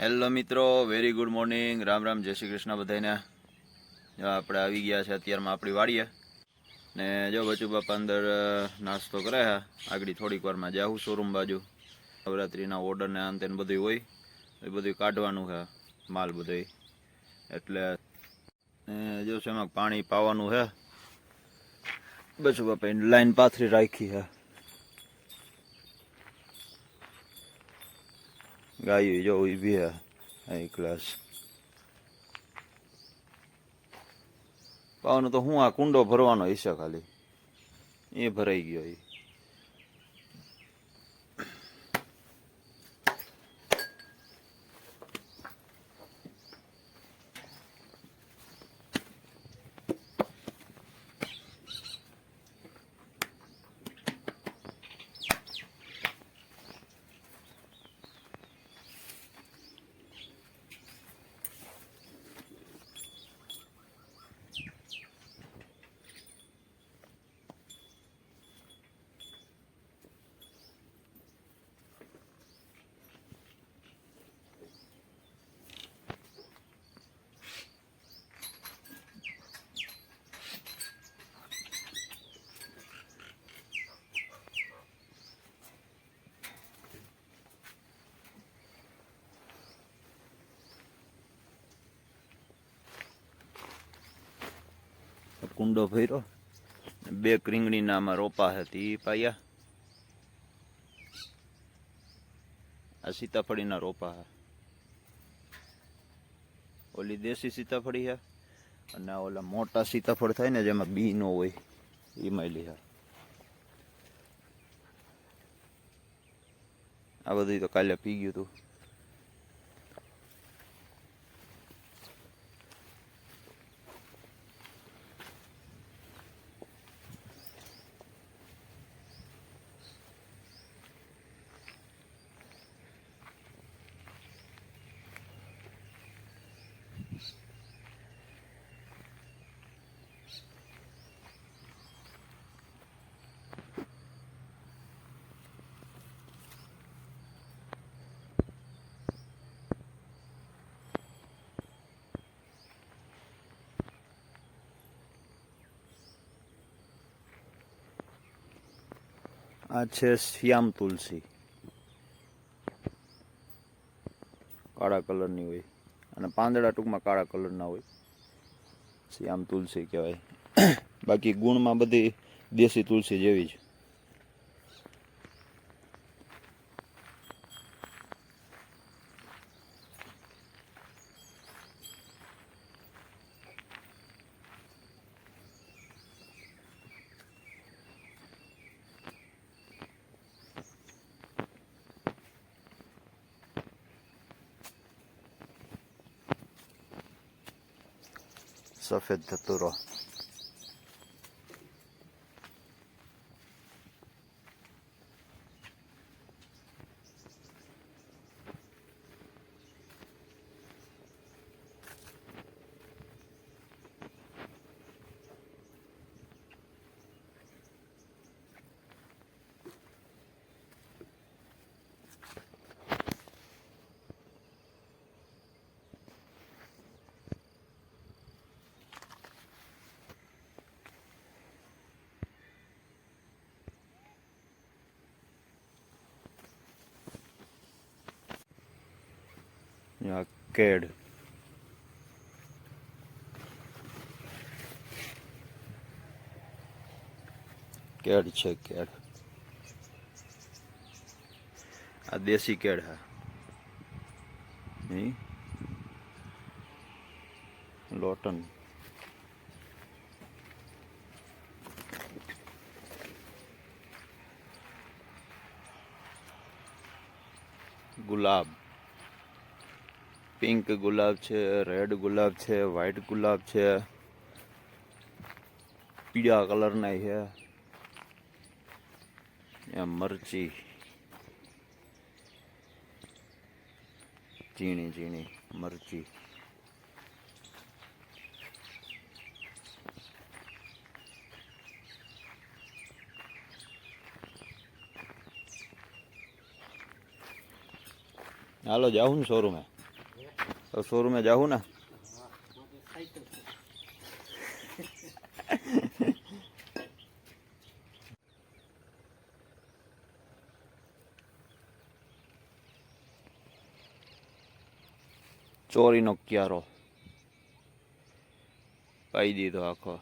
Hello મિત્રો, very good morning, Ram Ram, જય શ્રી કૃષ્ણ બધાને. આપણે આવી ગયા છે અત્યારમાં આપણી વાડીએ ને જો બચુ બાપા અંદર નાસ્તો કરે છે. આગળ થોડીક વારમાં જાઉં શોરૂમ બાજુ. નવરાત્રિના ઓર્ડર ને અંતે બધું હોય એ બધું કાઢવાનું છે માલ બધું, એટલે જો છે એમાં પાણી પાવાનું છે. બચુ બાપા લાઈન પાથરી રાખી છે. ગાયું જો ઊભી હે અહીં ક્લાસ પાવાનું તો હું આ કુંડો ભરવાનો હશે ખાલી, એ ભરાઈ ગયો. એ કુંડો ભર્યો, બે રીંગણીના આમાં રોપા હતી પાયા. આ સીતાફળીના રોપા હે, ઓલી દેશી સીતાફળી હે અને ઓલા મોટા સીતાફળ થાય ને જેમાં બી નો હોય એ માયલી હે. આ બધું તો કાલે પી ગયું હતું. આ છે શ્યામ તુલસી, કાળા કલરની હોય અને પાંદડા ટૂંકમાં કાળા કલરના હોય. શ્યામ તુલસી કહેવાય. બાકી ગુણમાં બધી દેશી તુલસી જેવી જ. સફેદ ધતુરો, કેડ, કેડ છે કેડ. આ દેશી કેડ હે. લોટન, ગુલાબ, પિંક ગુલાબ છે, રેડ ગુલાબ છે, વ્હાઈટ ગુલાબ છે, પીળા કલરના છે. મરચી ઝીણી ઝીણી મરચી. હાલો જાઉં ને શોરૂમે. તો શોરૂમે જાઉં ને ચોરીનો ક્યારો પાઈ દીધો આખો